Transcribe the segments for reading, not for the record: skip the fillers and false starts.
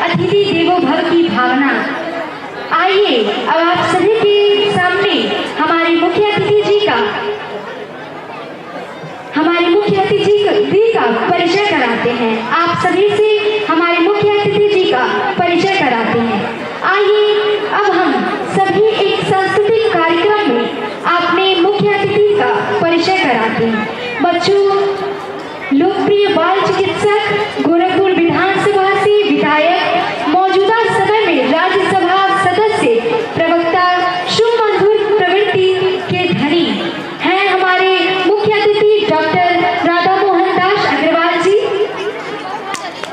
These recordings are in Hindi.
अतिथि देवो भव की भावना। आइए अब आप सभी के सामने हमारे मुख्य अतिथि जी का परिचय कराते हैं। आप सभी से हमारे मुख्य अतिथि जी का परिचय कराते हैं। आइए अब हम सभी एक सांस्कृतिक कार्यक्रम में अपने मुख्य अतिथि का परिचय कराते हैं। बच्चों, लोकप्रिय बाल चिकित्सक, गोरखपुर विधानसभा से विधायक, मौजूदा समय में राज्यसभा सदस्य, प्रवक्ता, सुमधुर प्रवृत्ति के धनी हैं हमारे मुख्य अतिथि डॉक्टर राधा मोहन दास अग्रवाल जी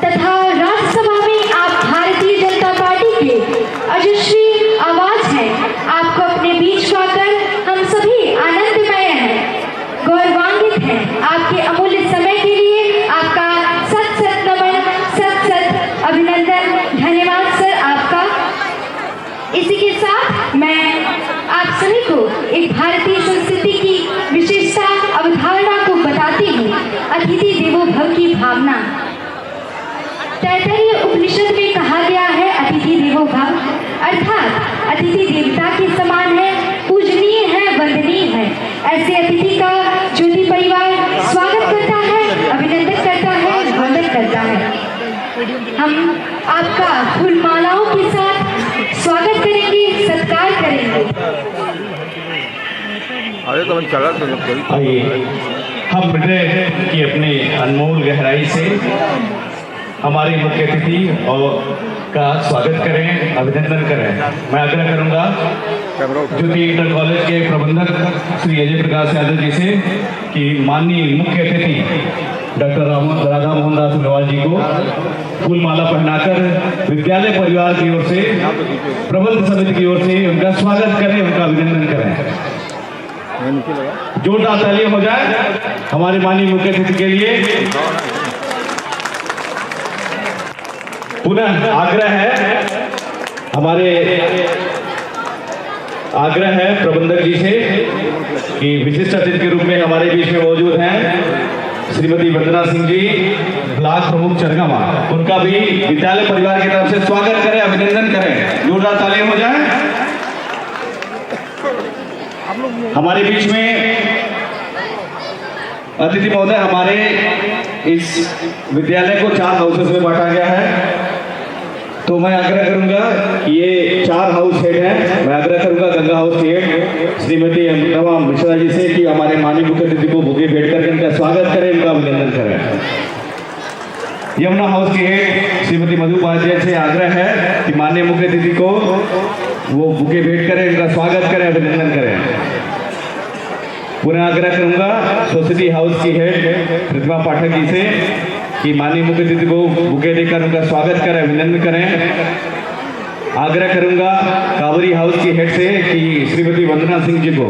तथा राज्यसभा में आप भारतीय जनता पार्टी के अजस्वी आवाज हैं। आपको अपने बीच पाकर हम सभी आनंदमय हैं, गौरवान्वित हैं। आपके अमूल्य समय के लिए आपका सत सत नमन, सत सत अभिनंदन, धन्यवाद सर आपका। इसी के साथ मैं आप सभी को एक भारतीय संस्कृति की विशेषता अवधारणा को बताती हूँ। अतिथि देवो भव की भावना। तैत्तिरीय उपनिषद में कहा गया है अतिथि देवो भव, अर्थात अतिथि देवता के समान है, पूजनीय है, वंदनीय है। ऐसे अतिथि का ज्योति परिवार स्वागत करता है, अभिनंदन करता है, वंदन करता है। हम आपका फूलमालाओं के साथ स्वागत करेंगे, सत्कार करेंगे। आइए हम हृदय की अपने अनमोल गहराई से हमारे मुख्य अतिथि और का स्वागत करें, अभिनंदन करें। मैं आग्रह करूंगा ज्योति इंटर कॉलेज के प्रबंधक श्री अजय प्रकाश यादव जी से कि माननीय मुख्य अतिथि डॉक्टर राधा मोहन दास अग्रवाल जी को फूलमाला पहनाकर विद्यालय परिवार की ओर से, प्रबंध समिति की ओर से उनका स्वागत करें, उनका अभिनंदन करें। जोरदार तालियां हो जाए हमारे माननीय मुख्य अतिथि के लिए। पुनः आग्रह है प्रबंधक जी से कि विशिष्ट अतिथि के रूप में हमारे बीच में मौजूद हैं श्रीमती वंदना सिंह जी, ब्लॉक प्रमुख चरगामा, उनका भी विद्यालय परिवार की तरफ से स्वागत करें, अभिनंदन करें। जोरदार तालियां हो जाए। हमारे बीच में अतिथि महोदय, हमारे इस विद्यालय को 4 हाउसेस में बांटा गया है, तो मैं आग्रह करूंगा कि ये 4 हाउस हेड हैं। मैं आग्रह करूंगा गंगा हाउस की हेड श्रीमती अमिता मिश्रा जी से कि हमारे माननीय मुख्य अतिथि को बुके भेंट करके इनका स्वागत करें, इनका अभिनंदन करें। यमुना हाउस की हेड श्रीमती मधु उपाध्याय से आग्रह है कि माननीय मुख्य अतिथि को वो बुके भेंट करें, इनका स्वागत करें, अभिनंदन करें। पुनः आग्रह करूंगा सोसाइटी हाउस की हेड प्रतिमा पाठक जी से कि माननीय मुख्य अतिथि को बुके देकर उनका स्वागत करें, अभिनंदन करें। आग्रह करूंगा कावरी हाउस की हेड से कि श्रीमती वंदना सिंह जी को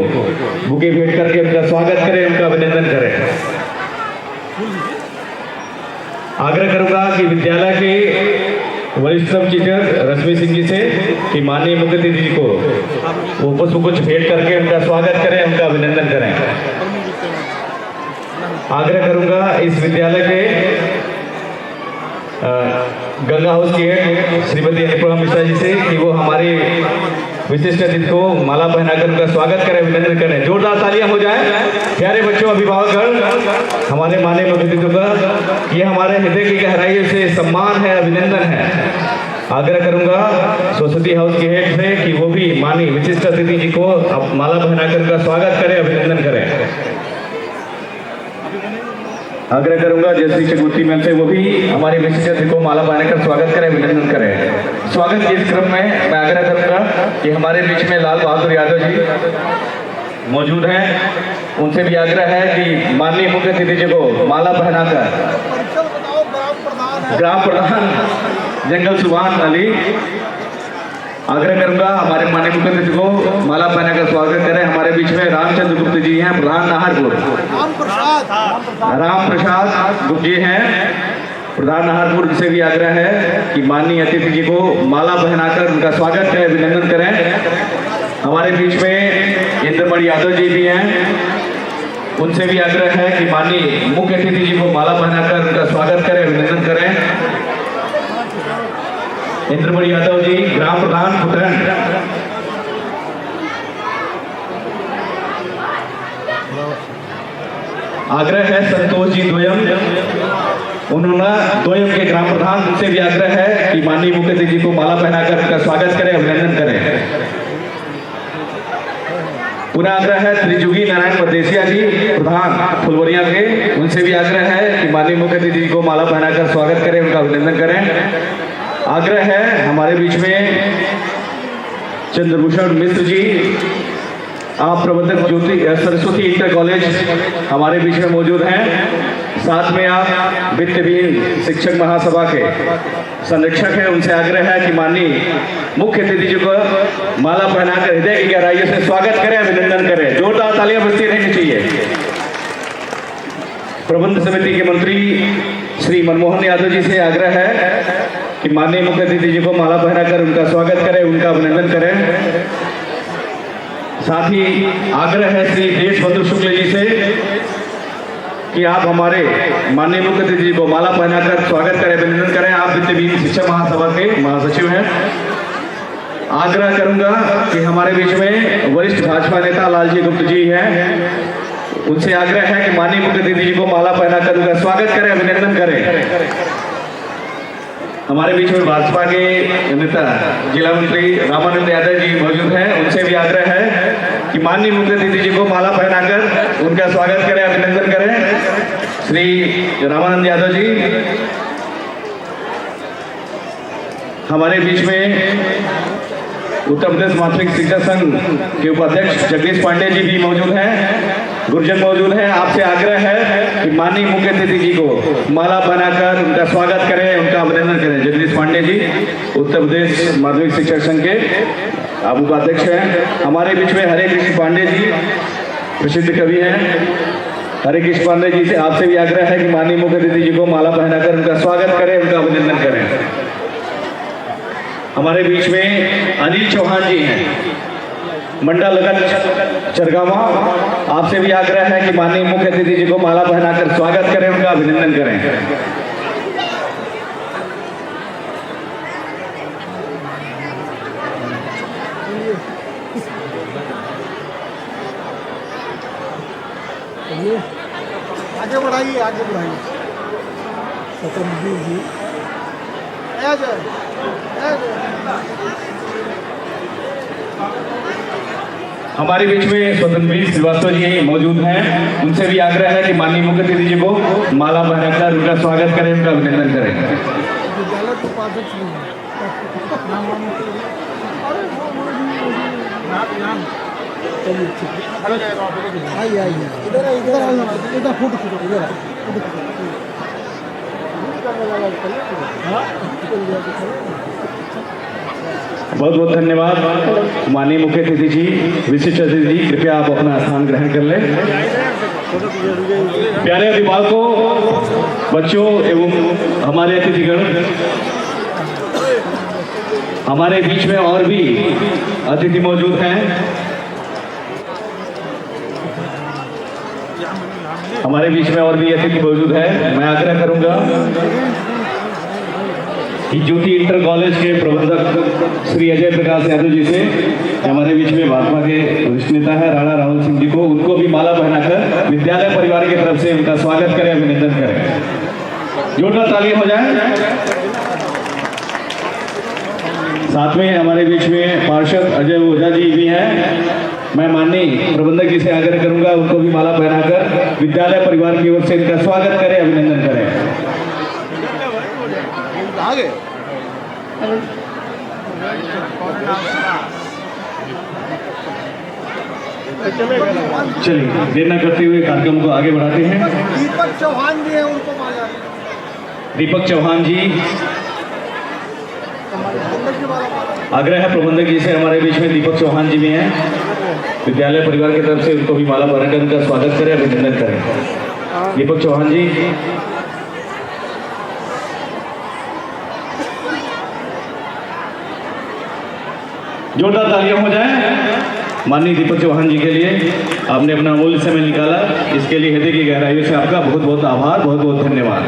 बुके भेंट करके उनका स्वागत करें, उनका अभिनंदन करें। आग्रह करूंगा कि विद्यालय के वरिष्ठ सब टीचर रश्मि सिंह जी से कि माननीय मुख्य अतिथि जी को वो पुष्प कुछ भेंट करके उनका स्वागत करें, उनका अभिनंदन करें। आग्रह करूंगा इस विद्यालय के गंगा हाउस की हेड श्रीमती अनुपमा मिश्रा जी से कि वो हमारे विशिष्ट अतिथि को माला पहनाकर उनका स्वागत करें, अभिनंदन करें। जोरदार तालियां हो जाए। प्यारे बच्चों, अभिभावक, हमारे माननीय मुख्य अतिथि का ये हमारे हृदय की गहराई से सम्मान है, अभिनंदन है। आग्रह करूंगा सरस्वती हाउस की हेड से कि वो भी माननीय विशिष्ट अतिथि जी को माला पहनाकर उनका स्वागत करें, अभिनंदन करें। आग्रह करूंगा जयश्री चक्रवर्ती मैम से वो भी हमारे विशिष्ट अतिथि को माला पहनाकर स्वागत करें, अभिनंदन करें। स्वागत के इस क्रम में मैं आग्रह करूंगा कि हमारे बीच में लाल बहादुर यादव जी मौजूद हैं, उनसे भी आग्रह है कि माननीय मुख्य अतिथि जी को माला पहनाकर ग्राम प्रधान जंगल सुभान अली, आग्रह करूंगा हमारे माननीय मुख्य अतिथि को माला पहनाकर स्वागत करें। हमारे बीच में रामचंद्र गुप्त जी हैं, प्रधान नाहरपुर, राम प्रसाद गुप्त जी हैं प्रधान नाहरपुर से भी आग्रह है कि माननीय अतिथि जी को माला पहनाकर उनका स्वागत करें, अभिनंदन करें। हमारे बीच में इंद्रमणि यादव जी भी हैं, उनसे भी आग्रह है कि माननीय मुख्य अतिथि जी को माला पहनाकर उनका स्वागत करें, अभिनंदन करें। इंद्रमणि यादव जी, ग्राम प्रधान फुटन। आग्रह है संतोष जी द्वयम, उन्होंने द्वयम के ग्राम प्रधान, उनसे भी आग्रह है कि माननीय मुख्य अतिथि जी को माला पहनाकर उनका स्वागत करें, अभिनंदन करें। पुनः आग्रह है त्रिजुगी नारायण मदेसिया जी, प्रधान फुलवरिया के, उनसे भी आग्रह है कि माननीय मुख्य अतिथि जी को माला पहनाकर स्वागत करें, उनका अभिनंदन करें। आग्रह है हमारे बीच में चंद्रभूषण मिश्र जी, आप प्रबंधक ज्योति सरस्वती इंटर कॉलेज हमारे बीच में मौजूद हैं। साथ में आप वित्तहीन शिक्षक महासभा के संरक्षक हैं, उनसे आग्रह है कि माननीय मुख्य अतिथि जी को माला पहनाकर हृदय की गहराइयों से स्वागत करें, अभिनंदन करें। जोरदार तालियां बजती रहनी चाहिए। प्रबंध समिति के मंत्री श्री मनमोहन यादव जी से आग्रह है कि माननीय मुख्य अतिथि जी को माला पहनाकर उनका स्वागत करें, उनका अभिनंदन करें। साथ ही आग्रह है श्री देशबंधु शुक्ल जी से कि आप हमारे माननीय मुख्य अतिथि जी को माला पहनाकर स्वागत करें, अभिनंदन करें। आप वित्तहीन शिक्षक महासभा के महासचिव हैं। आग्रह करूंगा कि हमारे बीच में वरिष्ठ भाजपा नेता लालजी गुप्त जी हैं, उनसे आग्रह है कि माननीय मुख्य अतिथि जी को माला पहनाकर उनका स्वागत करें, अभिनंदन करें। हमारे बीच में भाजपा के नेता जिला मंत्री रामानंद यादव जी मौजूद हैं, उनसे भी आग्रह है कि माननीय मुख्य अतिथि जी को माला पहनाकर उनका स्वागत करें, अभिनंदन करें। श्री रामानंद यादव जी, हमारे बीच में उत्तर प्रदेश माध्यमिक शिक्षा संघ के उपाध्यक्ष जगदीश पांडे जी भी मौजूद हैं, गुरुजन मौजूद हैं। आपसे आग्रह है कि माननीय मुख्य अतिथि जी को माला पहनाकर उनका स्वागत करें, उनका अभिनंदन करें। जगदीश पांडे जी, उत्तर प्रदेश माध्यमिक शिक्षक संघ के आप उपाध्यक्ष हैं। हमारे बीच में हरे कृष्ण पांडे जी, प्रसिद्ध कवि हैं। हरे कृष्ण पांडे जी से आपसे भी आग्रह है कि माननीय मुख्य अतिथि जी को माला पहनाकर उनका स्वागत करें, उनका अभिनंदन करें। हमारे बीच में अनिल चौहान जी हैं, मंडल लगन चरगावा, आपसे भी आग्रह है कि माननीय मुख्य अतिथि जी को माला पहनाकर स्वागत करें, उनका अभिनंदन करें। आगे बढ़ाइए, आगे बढ़ाइए। स्वतंत्र जी हमारे बीच में स्वतंत्र श्रीवास्तव जी मौजूद हैं, उनसे भी आग्रह है कि माननीय मुख्य अतिथि जी को माला पहनाकर उनका स्वागत करें, उनका अभिनंदन करें। विद्यालय के उपाध्यक्ष भी हैं। चलिए ठीक है, आइए आइए, इधर इधर इधर फोटो खींचो, इधर बहुत बहुत धन्यवाद माननीय मुख्य अतिथि जी, विशिष्ट अतिथि जी, कृपया आप अपना स्थान ग्रहण कर लें। प्यारे अभिभावकों, बच्चों एवं हमारे अतिथिगण, हमारे बीच में और भी अतिथि मौजूद हैं। हमारे बीच में और भी अतिथि मौजूद है। मैं आग्रह करूंगा कि ज्योति इंटर कॉलेज के प्रबंधक श्री अजय प्रकाश यादव जी से, हमारे बीच में भाजपा के वरिष्ठ नेता है राणा राहुल सिंह जी को, उनको भी माला पहनाकर विद्यालय परिवार की तरफ से उनका स्वागत करें, अभिनंदन करें। जोरदार तालियां हो जाए। साथ में हमारे बीच में पार्षद अजय ओझा जी भी हैं। मैं माननीय प्रबंधक जी से आग्रह करूंगा उनको भी माला पहनाकर विद्यालय परिवार की ओर से इनका स्वागत करें, अभिनंदन करें। आगे चलिए, देर न करते हुए कार्यक्रम को आगे बढ़ाते हैं। दीपक चौहान जी हैं, उनको माला। दीपक चौहान जी, आग्रह है प्रबंधक जी से, हमारे बीच में दीपक चौहान जी भी हैं, विद्यालय परिवार की तरफ से उनको भी माला पहनाकर उनका स्वागत करें, अभिनंदन करें। दीपक चौहान जी, जोरदार तालियां हो जाए माननीय दीपक चौहान जी के लिए। आपने अपना अमूल्य समय निकाला, इसके लिए हृदय की गहराइयों से आपका बहुत बहुत आभार, बहुत बहुत धन्यवाद।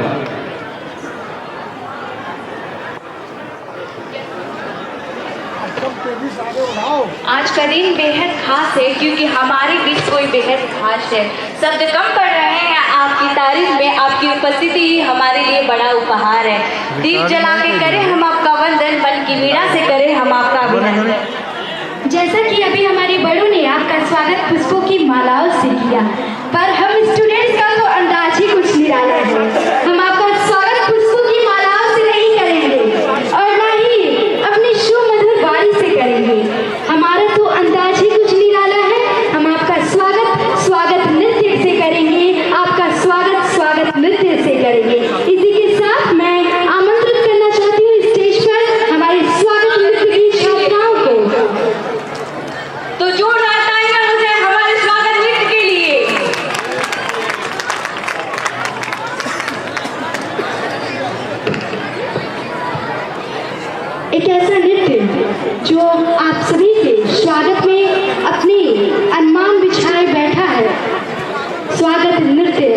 एकदम तेजी से आगे बढ़ाओ। आज का दिन बेहद खास है क्योंकि हमारे बीच कोई बेहद खास है। शब्द कम पड़ रहे हैं आपकी तारीफ में, आपकी उपस्थिति ही हमारे लिए बड़ा उपहार है। दीप जला के करें हम आपका वंदन, बन की वीणा से करें हम आपका अभिनंदन। जैसा कि अभी हमारे बड़ों ने आपका स्वागत पुष्पों की मालाओं से किया, पर हम स्टूडेंट्स का तो अंदाज ही कुछ निराला है। हम आपका स्वागत पुष्पों की मालाओं से नहीं करेंगे और ना ही अपनी सुमधुर वाणी से करेंगे। हमारा तो अंदाज ही कुछ निराला है। हम आपका स्वागत नृत्य से करेंगे, आपका स्वागत नृत्य से करेंगे। इसी के साथ मैं आमंत्रित करना चाहती हूँ स्टेज पर हमारे स्वागत नृत्य की छात्राओं को। तो जोरदार तालियां हो जाए हमारे स्वागत नृत्य के लिए। एक ऐसा नृत्य जो आप सभी के स्वागत में अपनी अनुमान बिछाए बैठा है। स्वागत नृत्य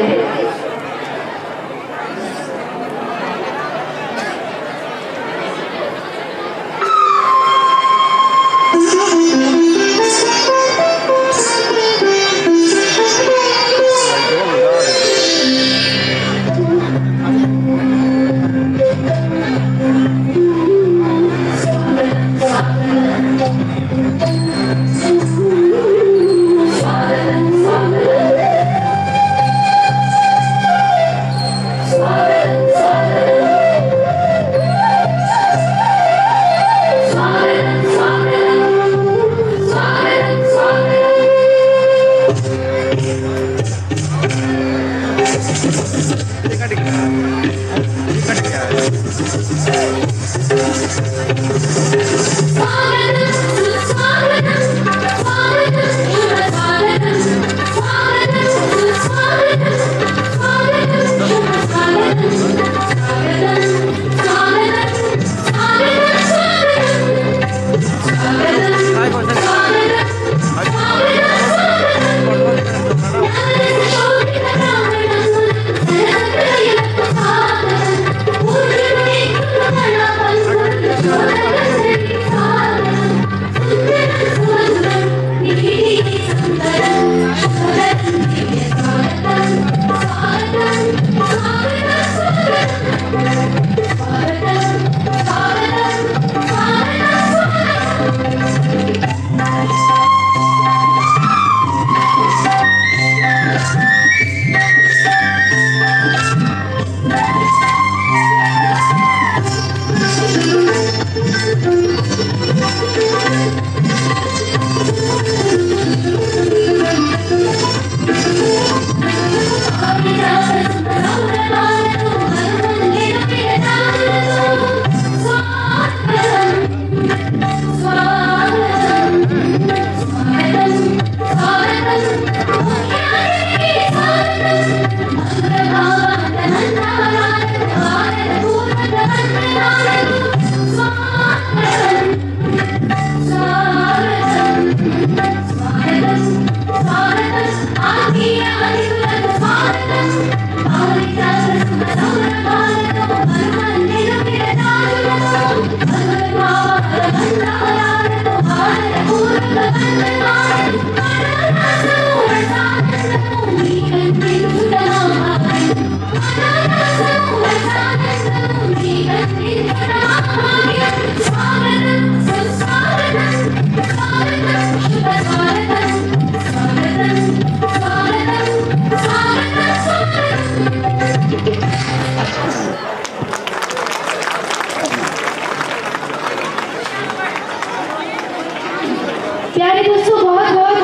प्यारे दोस्तों, बहुत बहुत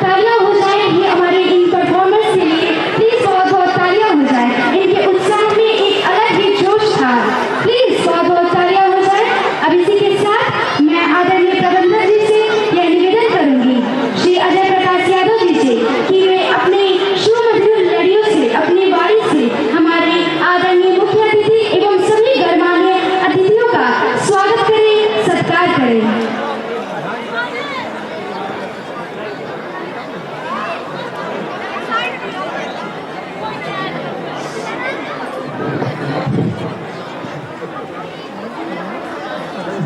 तालियां हो जाए ये हमारे इन परफॉर्मेंस के लिए। प्लीज बहुत बहुत तालियां हो जाए। इनके उत्साह में एक अलग ही जोश था। प्लीज बहुत बहुत तालियां हो जाए। अब इसी के साथ मैं आदरणीय प्रबंधक जी से यह निवेदन करूंगी, श्री अजय प्रकाश यादव जी से, कि वे अपने सुमधुर लड़ियों से, अपनी वाणी से हमारे आदरणीय मुख्य अतिथि एवं सभी गणमान्य अतिथियों का स्वागत करें, सत्कार करें।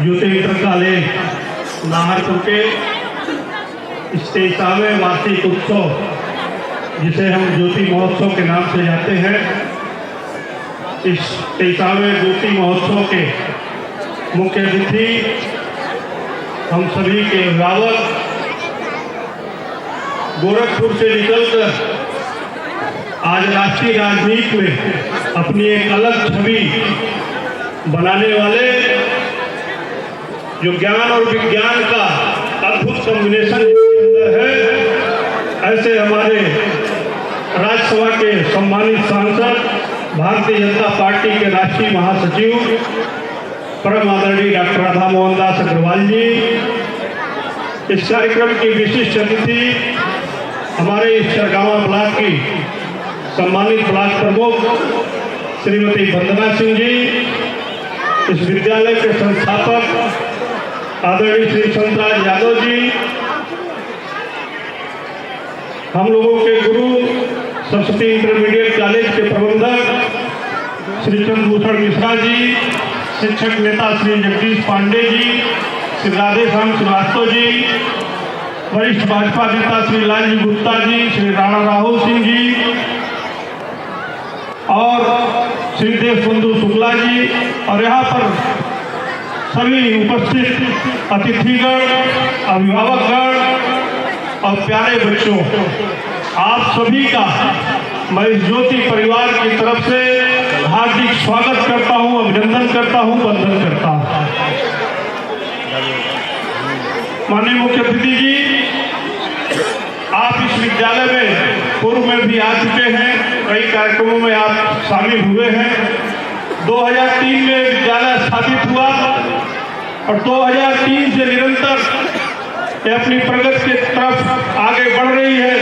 युते काले नाहरपुर के इस 23वें वार्षिक उत्सव, जिसे हम ज्योति महोत्सव के नाम से जाते हैं, इस 23वें ज्योति महोत्सव के मुख्य अतिथि हम सभी के अभिभावक, गोरखपुर से निकलकर आज राष्ट्रीय राजनीति में अपनी एक अलग छवि बनाने वाले, जो ज्ञान और विज्ञान का अद्भुत कॉम्बिनेशन जिसके अंदर है, ऐसे हमारे राज्यसभा के सम्मानित सांसद, भारतीय जनता पार्टी के राष्ट्रीय महासचिव परम आदरणीय डॉक्टर राधा मोहन दास अग्रवाल जी, इस कार्यक्रम की विशिष्ट अतिथि हमारे इस सरगावा ब्लॉक की सम्मानित ब्लॉक प्रमुख श्रीमती वंदना सिंह जी, इस विद्यालय के संस्थापक आदरणीय श्री संतराज यादव जी, हम लोगों के गुरु सरस्वती इंटरमीडिएट कॉलेज के प्रबंधक श्री चंद्रभूषण मिश्रा जी, शिक्षक नेता श्री जगदीश पांडे जी, श्री राधेश्याम श्रीवास्तव जी, वरिष्ठ भाजपा नेता श्री लालजी गुप्ता जी, श्री राणा राहुल सिंह जी और श्री देशबंधु शुक्ला जी, और यहाँ पर सभी उपस्थित अतिथिगण, अभिभावकगण और प्यारे बच्चों, आप सभी का मैं इस ज्योति परिवार की तरफ से हार्दिक स्वागत करता हूँ, अभिनंदन करता हूँ, वंदन करता हूँ। माननीय मुख्य अतिथि जी, आप इस विद्यालय में पूर्व में भी आ चुके हैं, कई कार्यक्रमों में आप शामिल हुए हैं। 2003 में विद्यालय स्थापित हुआ और 2003 से निरंतर ये अपनी प्रगति की तरफ आगे बढ़ रही है।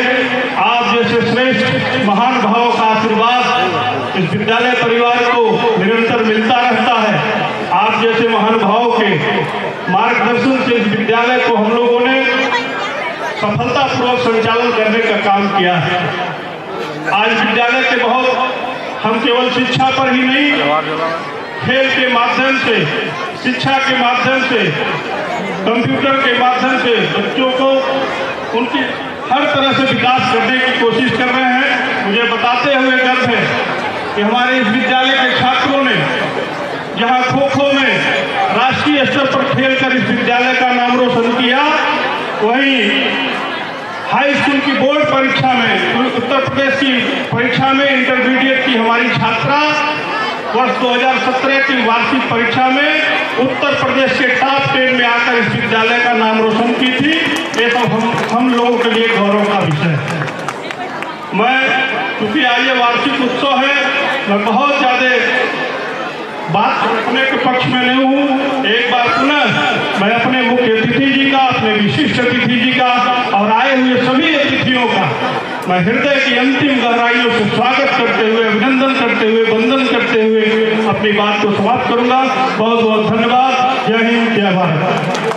आप जैसे श्रेष्ठ महान भावों का आशीर्वाद इस विद्यालय परिवार को निरंतर मिलता रहता है। आप जैसे महान भावों के मार्गदर्शन से इस विद्यालय को हम लोगों ने सफलतापूर्वक संचालन करने का काम किया है। आज विद्यालय के बहुत, हम केवल शिक्षा पर ही नहीं, खेल के माध्यम से, शिक्षा के माध्यम से, कंप्यूटर के माध्यम से बच्चों को उनकी हर तरह से विकास करने की कोशिश कर रहे हैं। मुझे बताते हुए गर्व है कि हमारे इस विद्यालय के छात्रों ने जहां खो खो में राष्ट्रीय स्तर पर खेलकर इस विद्यालय का नाम रोशन किया, वहीं हाई स्कूल की बोर्ड परीक्षा में, उत्तर प्रदेश की परीक्षा में, इंटरमीडिएट की हमारी छात्रा वर्ष 2017 की वार्षिक परीक्षा में उत्तर प्रदेश के टॉप 10 में आकर इस विद्यालय का नाम रोशन की थी। ये तो हम लोगों के लिए गौरव का विषय है। मैं, क्योंकि आज ये वार्षिक उत्सव है, मैं बहुत ज़्यादा बात रखने के पक्ष में नहीं हूँ। एक बार पुनः मैं अपने मुख्य अतिथि जी का, अपने विशिष्ट अतिथि जी का और आए हुए सभी अतिथियों का मैं हृदय की अंतिम गहराइयों से स्वागत करते हुए, अभिनंदन करते हुए, वंदन करते हुए अपनी बात को समाप्त करूंगा। बहुत बहुत धन्यवाद। जय हिंद, जय भारत।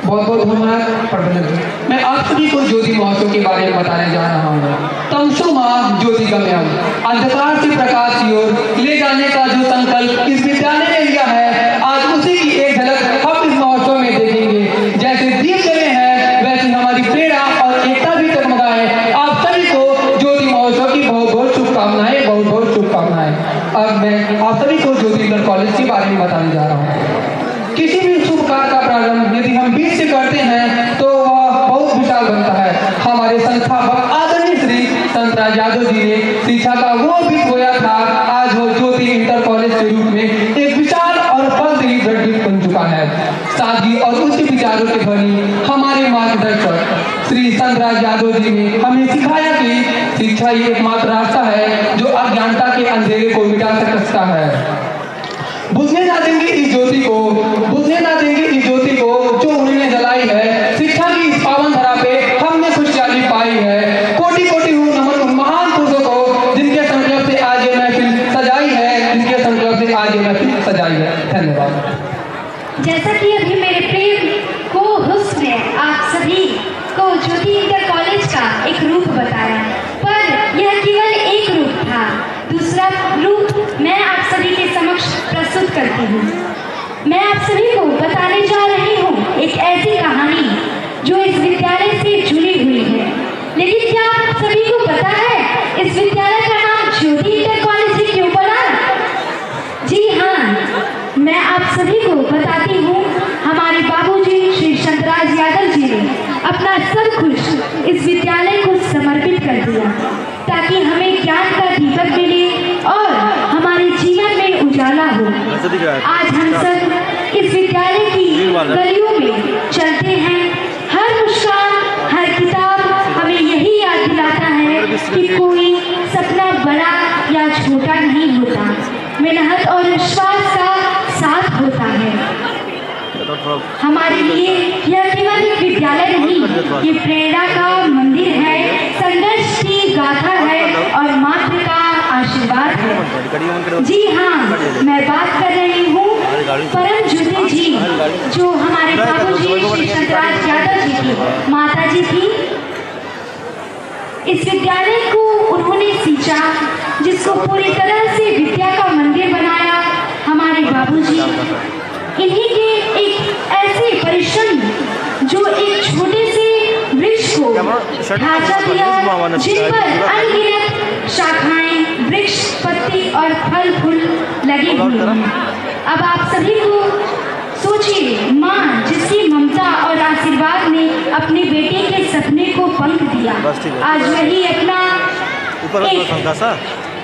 बहुत बहुत धन्यवाद प्रबंधक। मैं आप सभी को ज्योति महोत्सव के बारे में बताने जा रहा हूँ। तमसो मां ज्योतिगम्यम, अंधकार से प्रकाश की ओर ले जाने का जो संकल्प इस विद्यालय ने लिया है, आज उसी की एक झलक हम इस महोत्सव में देखेंगे। जैसे दीप जले हैं, वैसे हमारी प्रेरणा और एकता भी जगमगा है। आप सभी को ज्योति महोत्सव की बहुत बहुत शुभकामनाएं, बहुत बहुत शुभकामनाएं। अब मैं आप सभी को ज्योति इंटर कॉलेज के बारे में बताने जा रहा हूँ। किसी भी शुभ कार्य का प्रारंभ यदि हम बीच से करते हैं तो वह बहुत विशाल बनता है। हमारे संस्थापक आदरणीय श्री संतराज यादव जी ने शिक्षा का वो बीज बोया था, आज वो ज्योति इंटर कॉलेज के रूप में एक विशाल और फलदायी वृद्धि बन चुका है। सादगी और उच्च विचारों के धनी हमारे मार्गदर्शक श्री संतराज यादव जी ने हमें सिखाया कि शिक्षा ही एकमात्र रास्ता है जो अज्ञानता के अंधेरे को मिटा सकता है। बुझने ना देंगे इस ज्योति को, बुझने ना देंगे इस ज्योति को जो उन्होंने जलाई है। शिक्षा की इस पावन धरा पे हमने खुशहाली पाई है। कोटि कोटि हूँ नमन उन महान पुरुषों को जिनके संकल्प से आज ये महफिल सजाई है, जिनके संकल्प से आज ये महफिल सजाई है। धन्यवाद। जैसा कि अभी मेरे प्रेम को हुस्न ने आप सभी को ज्योति इंटर कॉलेज का एक रूप बताया, पर यह केवल एक रूप था। कि कोई सपना बड़ा या छोटा नहीं होता, मेहनत और विश्वास का साथ होता है। हमारे लिए यह केवल एक विद्यालय नहीं, ये प्रेरणा का मंदिर है, संघर्ष की गाथा है और मात्र का आशीर्वाद है। जी हाँ, मैं बात कर रही हूँ परम ज्योति जी, जो हमारे बाबूजी श्री शंकराज यादव जी की माता जी थी। इस विद्यालय को उन्होंने सींचा, जिसको पूरी तरह से विद्या का मंदिर बनाया हमारे बाबूजी। इन्हीं के एक ऐसे परिश्रम जो एक छोटे से वृक्ष को ढांचा दिया, जिन पर अनगिनत शाखाएं, वृक्ष, पत्ती और फल फूल लगे हुए हैं। अब आप सभी को सोचिए, माँ जिसकी ममता और आशीर्वाद ने अपने बेटे के सपने को पंख दिया, आज वही अपना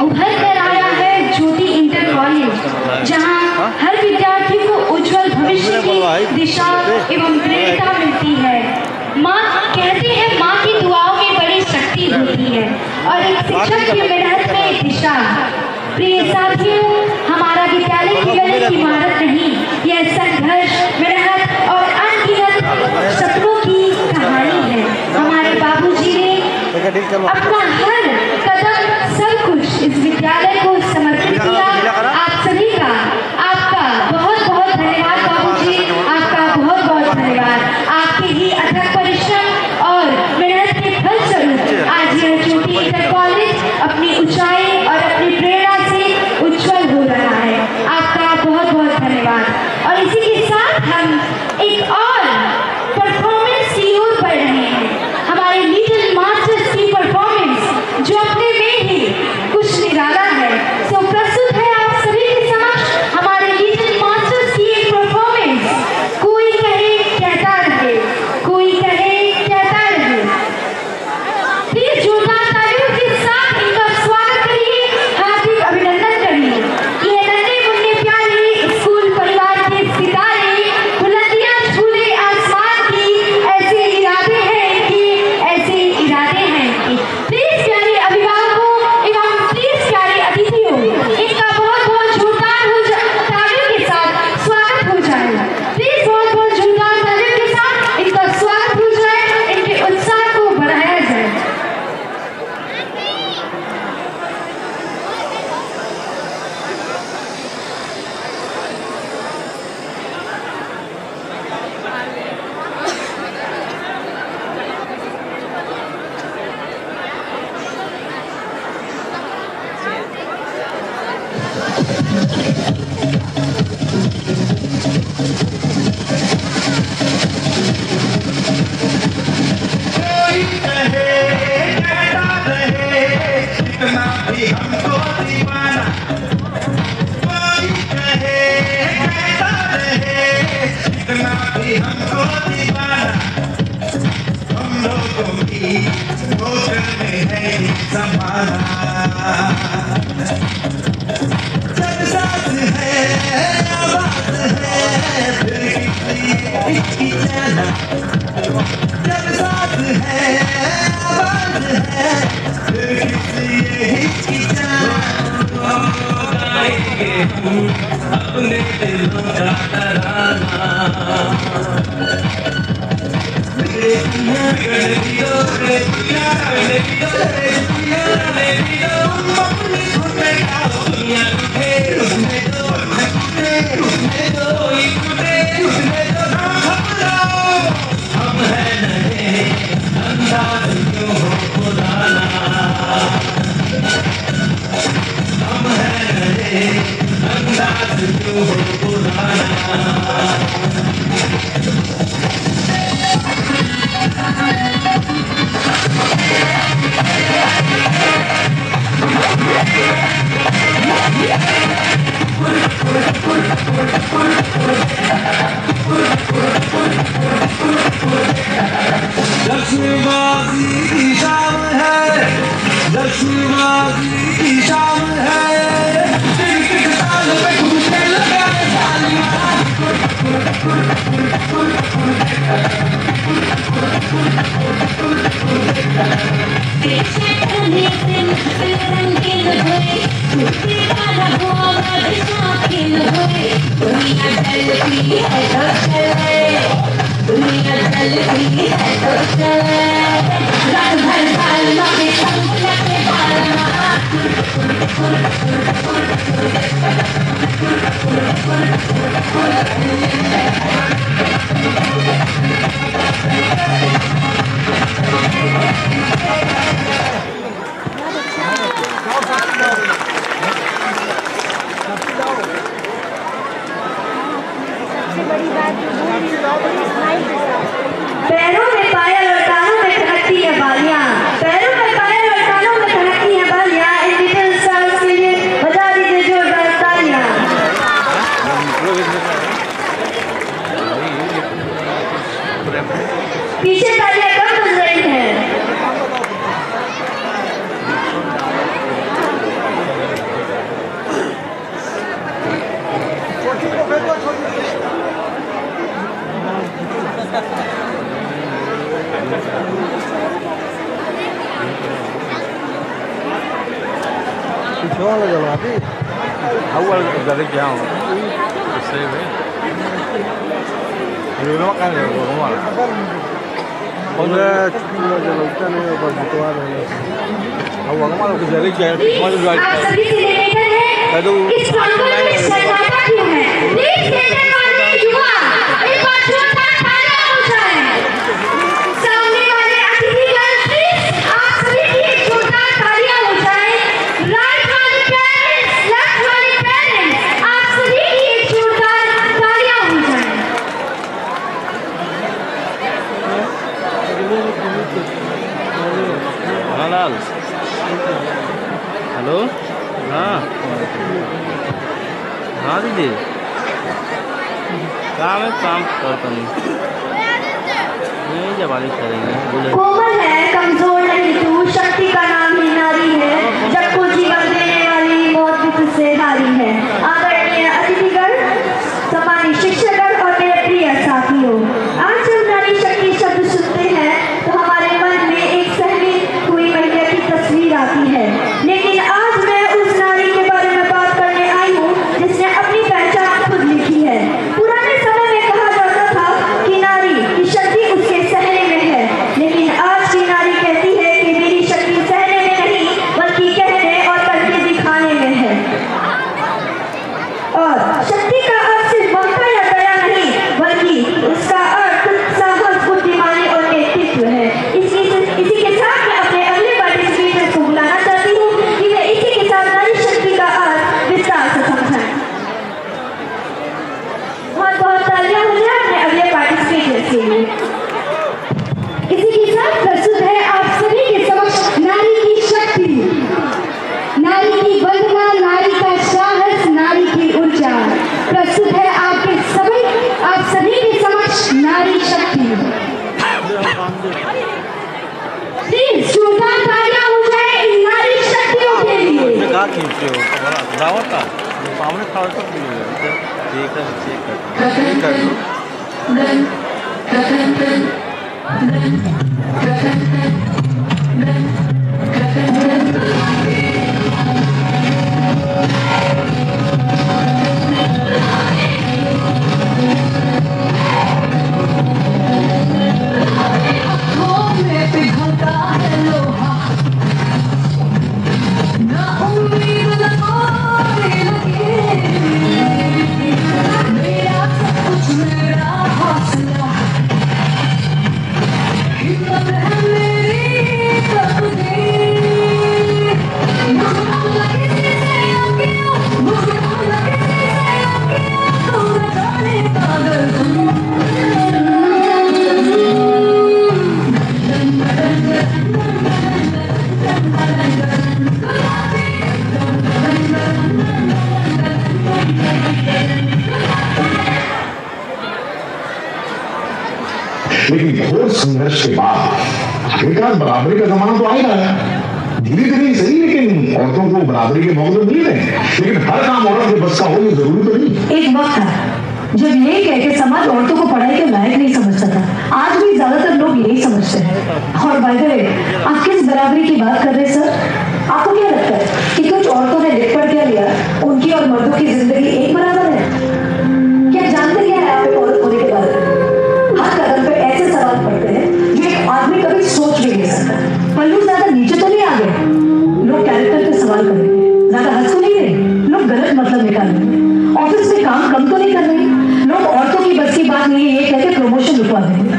उभर कर आया है ज्योति इंटर कॉलेज, जहाँ हर विद्यार्थी को उज्जवल भविष्य की दिशा एवं प्रेरणा मिलती है। माँ कहते हैं, माँ की दुआओं में बड़ी शक्ति होती है और एक शिक्षक की मेहनत में दिशा। प्रिय साथियों, हमारा विद्यालय केवल एक इमारत नहीं, यह संघर्ष, मेहनत और अनगिनत सपनों की कहानी है। हमारे बाबूजी ने अपना हर कदम, सब कुछ इस विद्यालय को समर्पित किया। आप सभी का, आपका बहुत बहुत धन्यवाद बाबूजी, आपका बहुत बहुत धन्यवाद। आपके ही अथक परिश्रम और मेहनत के फलस्वरूप आज यह ज्योति इंटर कॉलेज अपनी ऊंचाई और अपनी प्रेरणा से उज्जवल हो रहा है। आपका बहुत बहुत धन्यवाद। और इसी के साथ हम एक और परफॉर्मेंस की ओर बढ़ रहे हैं। हमारे लिटिल मास्टर्स की परफॉर्मेंस जो अपने में ही कुछ निराला है। सो प्रस्तुत है आप सभी के समक्ष हमारे लिटिल मास्टर्स की एक परफॉर्मेंस, कोई कहे कहता रहे, कोई कहे कहता रहे। प्लीज जोरदार तालियों के साथ इनका स्वागत करिए, हार्दिक अभिनंदन करिए। ये नन्हे मुन्ने प्यारे स्कूल परिवार के सितारे, बुलंदियां छूले आसमान की, ऐसे इरादे हैं इनके, ऐसे इरादे हैं इनके। प्लीज प्यारे अभिभावकों एवं प्लीज प्यारे अतिथियों, इनका बहुत बहुत जोरदार तालियों के साथ स्वागत हो जाए। प्लीज बहुत बहुत जोरदार तालियों के साथ इनका स्वागत हो जाए, इनके उत्साह को बढ़ाया जाए। कोई कहे कहता रहे, इतना भी हमको दीवाना। कोई कहे कहता रहे, इतना भी हमको दीवाना। हम लोगों की सोच में है समाना। जब साथ है आवाज है, फिर किसी इसकी जाना। जब साथ है आवाज है, फिर किसी हिचकिचाना। गाएंगे हम अपने दिलों का तराना। बिगड़े दियो, बिगड़े दिया, बिगड़े दियो, बिगड़े दियो, बिगड़े दियो। हम अपनी धुन में गाओ, दुनिया टूटे, टूटने दो, टूटे, टूटने दो, टूटे, टूटने दो। हम लोग, हम हैं नए, अंदाज क्यों हो पुराना। हम हैं नए, अंदाज क्यों हो पुराना। लक्ष्मीबाजी की शाम है, लक्ष्मीबाजी की शाम है। टिक ताल पे घूमने लगा तालियां। पैरों में पायल और कानों में खनकती है बालियां, पैरों में पायल और कानों में खनकती है बालियां। इन लिटिल स्टार्स के लिए बजा दीजिए जोरदार तालियां। पीछे तालियां कम बज रही हैं। Pichón lo lleva aquí. Agua dari jauh. Sebe. Ini lo makan ya, gua mau. Udah lo lleva ikan ya bantuan ini. Agua kemana ke dari jauh? Mau jual. आप सभी से निवेदन है, इस प्रांगण में सन्नाटा क्यों है? प्लीज सेंटर वाले युवा एक बार जोरदार तालियां हो जाए। सामने वाले अतिथिगण प्लीज आप सभी की एक जोरदार तालियां हो जाए। राइट वाले पेरेंट्स, लेफ्ट वाले पेरेंट्स, आप सभी की एक जोरदार तालियां हो जाए। Halal. Halo? हाँ हाँ दीदी काम है, काम करता नहीं जवानी करेंगे बोले कोमल है, कमजोर नहीं तू, शक्ति का नाम ही नारी है, जग को जीवन देने वाली मौत भी तुझसे हारी है। आदरणीय अतिथिगण, सम्मानित शिक्षकगण और मेरे प्रिय साथियों, आज जब नारी शक्ति शब्द सुनते हैं तो हमारे मन में एक सहमी हुई महिला की तस्वीर आती है। लेकिन आज मैं उस नारी के बारे में बात करने आई हूँ जिसने अपनी पहचान खुद लिखी है। पुराने समय में कहा जाता था कि नारी की शक्ति उसके सहने में है, लेकिन आज की नारी कहती है कि मेरी शक्ति सहने में नहीं बल्कि कहने और करके दिखाने में है। और शक्ति का अर्थ सिर्फ ममता या दया नहीं बल्कि उसका अर्थ साहस, बुद्धिमानी और नेतृत्व है। इसी के साथ मैं अपने अगले पार्टिसिपेटर्स को बुलाना चाहती हूँ कि वे इसी के साथ नारी शक्ति का अर्थ विस्तार से समझाएं। बहुत बहुत तालियां हो जाए अपने अगले पार्टिसिपेटर्स के लिए। इसी के साथ प्रस्तुत है आप सभी के समक्ष नारी की शक्ति, नारी की वंदना, नारी का साहस, नारी की ऊर्जा। प्रस्तुत है आप सभी के समक्ष नारी शक्ति। प्लीज जोरदार तालियां हो जाए इन नारी शक्तियों के लिए। कहा खींचते हो दावत का सामने खाओ तो ठीक है चेक कर लो लेकिन घोर संघर्ष के बाद आखिरकार बराबरी का जमाना तो आएगा। धीरे धीरे सही, लेकिन औरतों को बराबरी के मौके मिल रहे हैं, लेकिन हर काम औरत के बस का हो ये जरूरी तो नहीं। एक वक्त था जब यही कह के समाज औरतों को पढ़ाई के लायक नहीं समझता था। आज भी ज्यादातर लोग यही समझते हैं। और बाय द वे, आप किस बराबरी की बात कर रहे हैं सर? आपको क्या लगता है कि कुछ औरतों ने लिख पढ़ क्या लिया, उनकी और मर्दों की जिंदगी एक बराबर है? क्या जानते क्या है आप एक औरत होने के बारे में? हर कदम पे ऐसे सवाल पड़ते हैं जो एक आदमी कभी सोच भी नहीं सकता। पल्लू ज्यादा नीचे तो नहीं आ गए, लोग कैरेक्टर पे सवाल करेंगे। ज्यादा हंस तो नहीं रहे, लोग गलत मतलब निकालेंगे। ऑफिस में काम कम तो नहीं कर रहे, लोग औरतों की बस की बात नहीं है ये कहकर प्रमोशन रुकवा देंगे।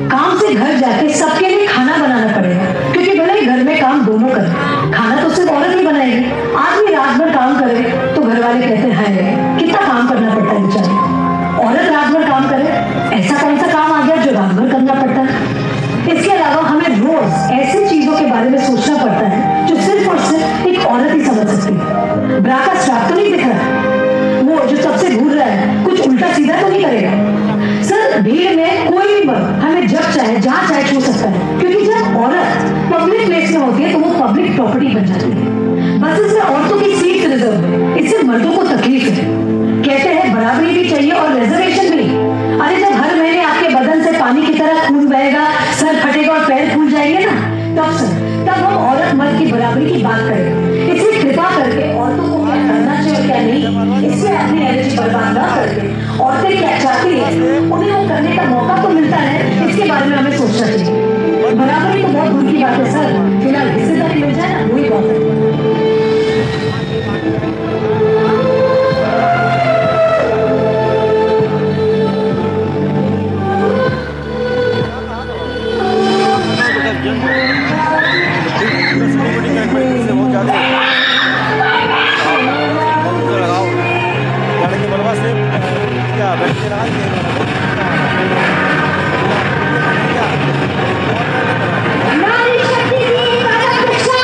काम से घर जाके सबके लिए खाना बनाना पड़ेगा, क्योंकि भले ही घर में काम दोनों करें, खाना तो सिर्फ औरत ही बनाएगी। आदमी रात भर काम करे तो घर वाले कहते हैं कितना काम करना पड़ता है बेचारे। औरत रात भर काम करे, ऐसा कौन सा काम आ गया जो रात भर करना पड़ता है? इसके अलावा हमें रोज ऐसी चीजों के बारे में सोचना पड़ता है जो सिर्फ और सिर्फ एक औरत ही समझ सकती है। ब्रा का स्ट्रैप तो नहीं दिख रहा, वो जो सबसे घूर रहा है कुछ उल्टा सीधा तो नहीं करेगा? सर, भीड़ में कोई भी मर्द हमें जब चाहे जहां चाहे छू सकता है, क्योंकि जब औरत पब्लिक प्लेस में होती है तो वो पब्लिक प्रॉपर्टी बन जाती है। बस इसमें औरतों की सीट रिजर्व है, इससे मर्दों को तकलीफ है। कहते हैं बराबरी भी चाहिए और रिजर्वेशन भी। अरे जब हर महीने आपके बदन से पानी की तरह खून बहेगा, सर फटेगा और पैर फूल जाएंगे ना, तब हम औरत मर्द की बराबरी की बात करें। इसलिए कृपा करके औरतों को क्या करना चाहिए क्या नहीं, इसमें अपनी एनर्जी बर्बाद ना करके औरतें क्या चाहती है उन्हें वो करने का मौका तो मिलता है, इसके बारे में हमें सोचना चाहिए। बराबरी तो बहुत दूर की बात है सर, फिलहाल हिस्सेदारी मिल जाए ना, वही बात है। नारी शक्ति की ताकत रक्षा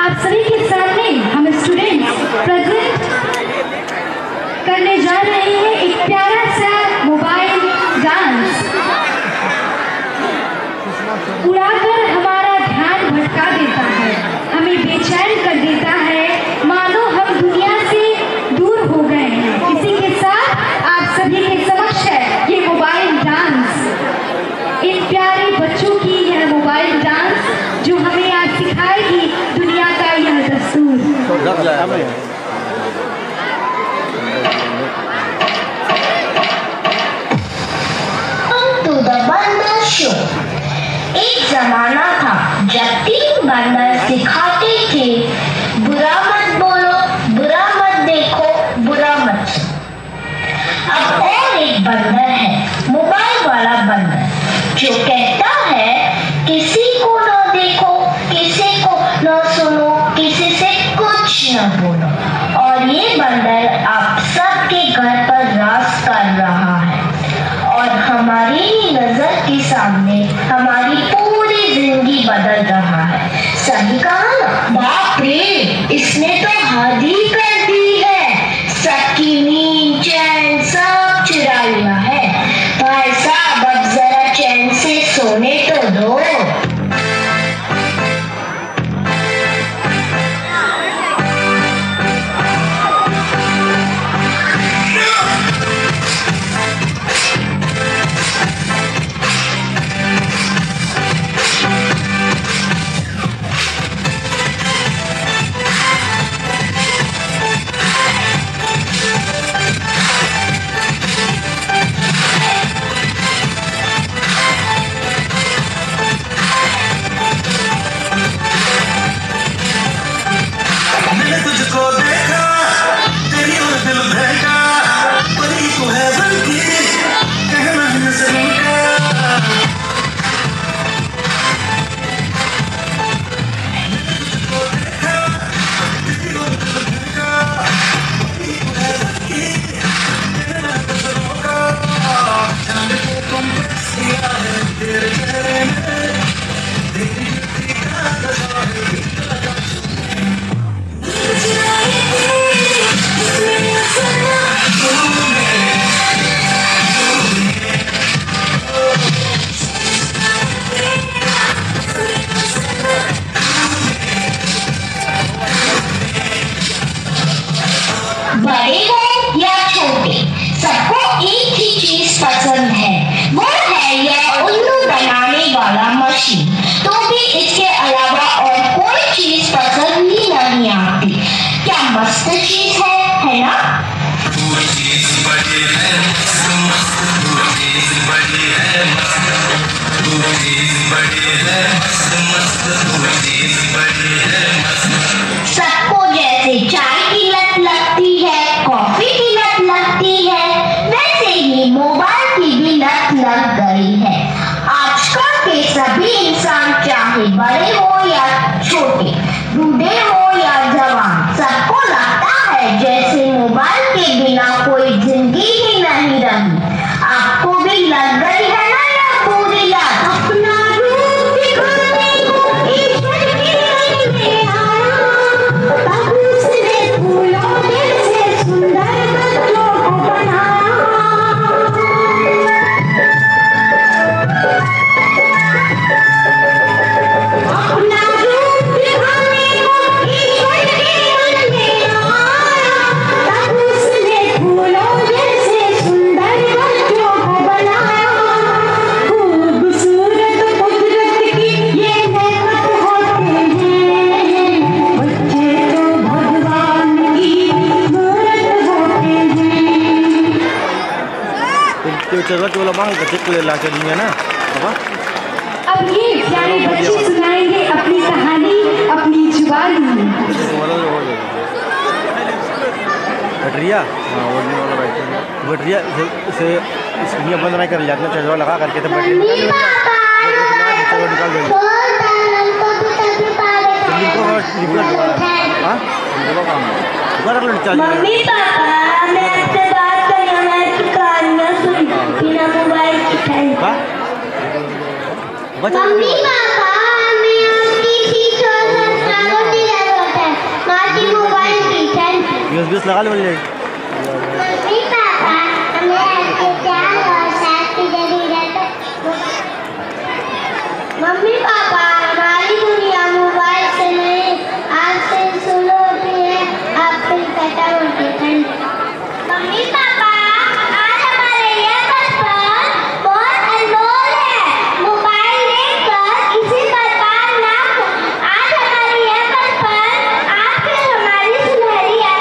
आप सभी के सामने हम स्टूडेंट्स प्रेजेंट करने जा रहे हैं एक प्यारा सा मोबाइल डांस। उड़ाकर हमारा ध्यान भटका देता है, हमें बेचैन कर देता है, मानो हम दुनिया से दूर हो गए हैं। इसी के साथ आप सभी के समक्ष है ये मोबाइल डांस, इन प्यारे बच्चों की यह मोबाइल डांस जो हमें आज सिखाएगी दुनिया का यह दस्तूर। टू द बंदर शो। एक जमाना था जब 3 बंदर सिखाते थे, बुरा मत बोलो, बुरा मत देखो, बुरा मत सुनो। अब और एक बंदर है, मोबाइल वाला बंदर, जो कहता है किसी को न देखो, किसी को न सुनो, किसी से कुछ न बोलो। और ये बंदर आप सबके घर पर राज कर रहा है और हमारी ही नजर के सामने हमारी पूरी जिंदगी बदल रहा है। सही कहा ना? बाप रे, इसने तो हद ही कर दी है, सबकी नींद चैन सब चुरा लिया है। भाई साहब अब जरा चैन से सोने तो दो। मैंने तुझको देखा, तेरी और दिल बहका, परी को है बल्कि कहना है जरूर का। बड़े हो या छोटे, सबको एक ही चीज पसंद है, वो है यह उल्लू बनाने वाला मशीन। तो भी इसके अलावा और कोई चीज पसंद ही नहीं आती। क्या मस्त चीज है ना? वो चीज बड़ी है मस्त मस्त, वो चीज बड़ी है मस्त, वो चीज बड़ी है मस्त मस्त, वो चीज बड़ी है मस्त। सबको जैसे चाय की लत लगती है, कॉफी की लत लगती है, वैसे ही मोबाइल की भी लत लग गई है। आजकल के सभी इंसान, चाहे बड़े हो या छोटे, बूढ़े हो या जवान, सबको लगता है जैसे मोबाइल के बिना कोई जिंदगी ही नहीं रही। आपको भी लग गई है ना यह पूरी लत? अपना रूप दिखाने को ईश्वर की नजर में आया, तब उसने फूलों जैसे सुंदर बच्चों को बनाया। अपना रूप दिखाने को ईश्वर के मन में आया, तब उसने फूलों जैसे सुंदर बच्चों को बनाया। खूबसूरत कुदरत की ये नेमत होते हैं, बच्चे तो भगवान की मूरत होते हैं। तो चलो चलो मांग कच्चे को ला के दिया ना बाबा। अब ये प्यारे बच्चे सुनाएंगे अपनी कहानी अपनी जुबानी में। बैटरिया, हाँ ओढ़ने वाला बैटरिया से स्क्रीन बंद नहीं कर जाते, चश्मा लगा करके तो बैटरी निकाल देंगे। मम्मी पापा, मैं आपसे बात करना है कि कहानियाँ सुन बिना मोबाइल की टाइम। मम्मी पापा, मैं आपकी टीचर 20 लगा ले बोलिए। मम्मी पापा हमें आपके क्या और साथ की जरूरत है। मम्मी पापा हमारी दुनिया मोबाइल से नहीं आपसे शुरू होती है, आपसे खत्म होती है। मम्मी पापा आज हमारे ये बचपन बहुत अनमोल है। मोबाइल देखकर इसी बर्बाद ना हो। आज हमारी ये बचपन आपसे हमारी सुनहरी है।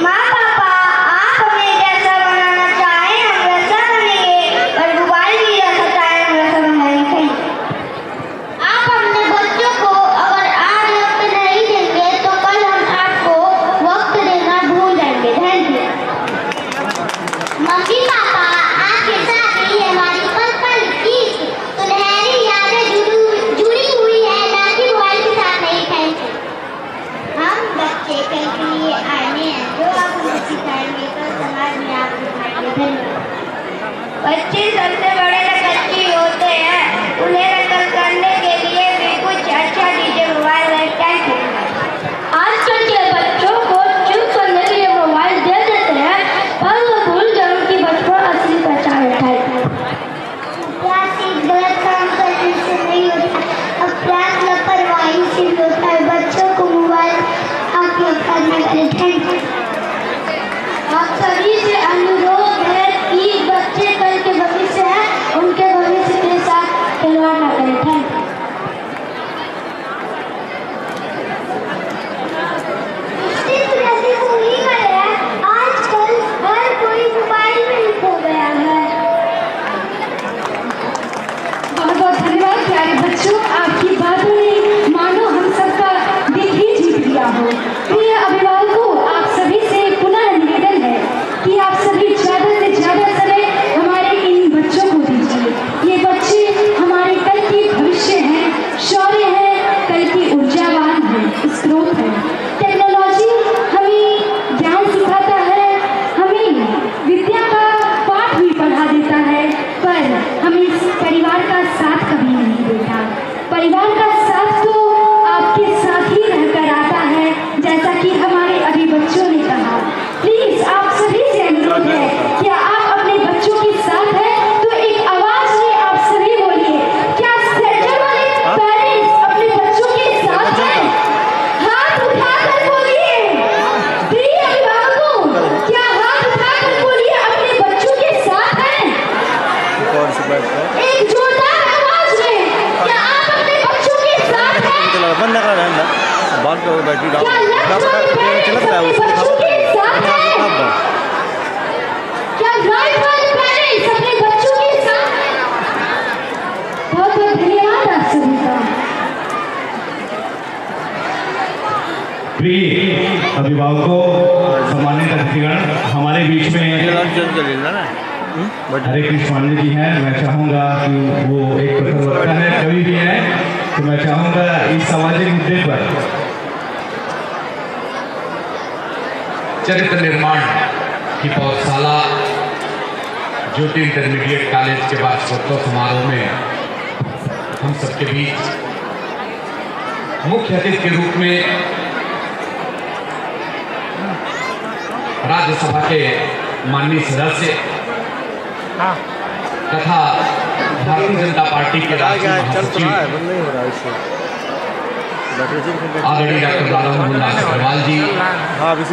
माँ पापा आप हमें जैसा बनाना चाहें हम वैसा बनेंगे, पर मोबाइल भी जैसा चाहें हम वैसा बनाएंगे। आप अपने बच्चों को अगर आज वक्त नहीं देंगे तो कल हम आपको वक्त देना भूल जाएंगे। Thank you. मम्मी पापा आपके साथ ही हमारी बचपन की सुनहरी यादें जुड़ी हुई है, ना कि मोबाइल के साथ। नहीं थैंक यू। हम बच्चे कल के लिए आने हैं, जो आप हमें सिखाएंगे तो समाज में आप दिखाएंगे। धन्यवाद। बच्चे सबसे बड़े नकलची होते हैं, उन्हें नकल करने के लिए भी कुछ अच्छा दीजिए मोबाइल है। Thank you. आजकल के बच्चों को चुप करने के लिए मोबाइल दे देते हैं, पर वो भूल गए उनकी बचपन असली पहचान उठाई। प्यास एक गलत काम करने से नहीं होता, अब प्यास लापरवाही से भी होता है। बच्चों को मोबाइल आप लोग करना करें। Thank you. आप सभी से अनुरोध है कि बच्चे कल के भविष्य हैं, उनके भविष्य के साथ खिलवाड़ ना करें। Thank you. आजकल हर कोई मोबाइल में ही खो गया है। बहुत बहुत धन्यवाद प्यारे बच्चों, आपकी बातों ने मानो हम सबका दिल ही जीत लिया हो। प्रिय अभिभावकों, आप सभी से पुनः निवेदन है कि आप सभी ज्यादा से ज्यादा समय हमारे इन बच्चों को दीजिए। ये बच्चे हमारे कल के भविष्य हैं, शौर्य है, कल की ऊर्जावान है, स्रोत है। टेक्नोलॉजी हमें ज्ञान सिखाता है, हमें विद्या का पाठ भी पढ़ा देता है, पर हमें परिवार का साथ कभी नहीं देता। परिवार का साथ तो आपके साथ ही रहकर आता है, जैसा कि हमारे अभी बच्चों ने कहा। प्लीज आप सभी से अनुरोध है, क्या आप अपने बच्चों के साथ हैं तो एक आवाज में आप सभी बोलिए, क्या सेंटर वाले पेरेंट्स अपने बच्चों के साथ हैं? हाथ उठाकर बोलिए। प्रिय अभिभावकों, क्या हाथ उठाकर बोलिए अपने बच्चों के साथ हैं? कौन सी बात है? एक जोरदार आवाज में, क्या आप अपने बच्चों के साथ हैं? चलो बंद कर रहा है ना, बात करो बैटरी डाउन। क्या लेफ्ट वाले पेरेंट्स अपने बच्चों के साथ हैं? क्या राइट वाले पेरेंट्स अपने बच्चों के साथ हैं? बहुत बहुत धन्यवाद आप सभी का। प्रिय अभिभावकों, सम्मानित अतिथिगण, हमारे बीच में हरे कृष्ण पांडे जी हैं। मैं चाहूँगा कि वो एक प्रखर है, कवि भी है, तो मैं चाहूँगा इस सामाजिक मुद्दे पर चरित्र निर्माण की पौधशाला ज्योति इंटरमीडिएट कॉलेज के वार्षिकोत्सव समारोह में हम सबके बीच मुख्य अतिथि के रूप में राज्यसभा के माननीय सदस्य तथा भारतीय जनता पार्टी के राष्ट्रीय महासचिव आदरणीय डॉक्टर राधा मोहन दास अग्रवाल जी,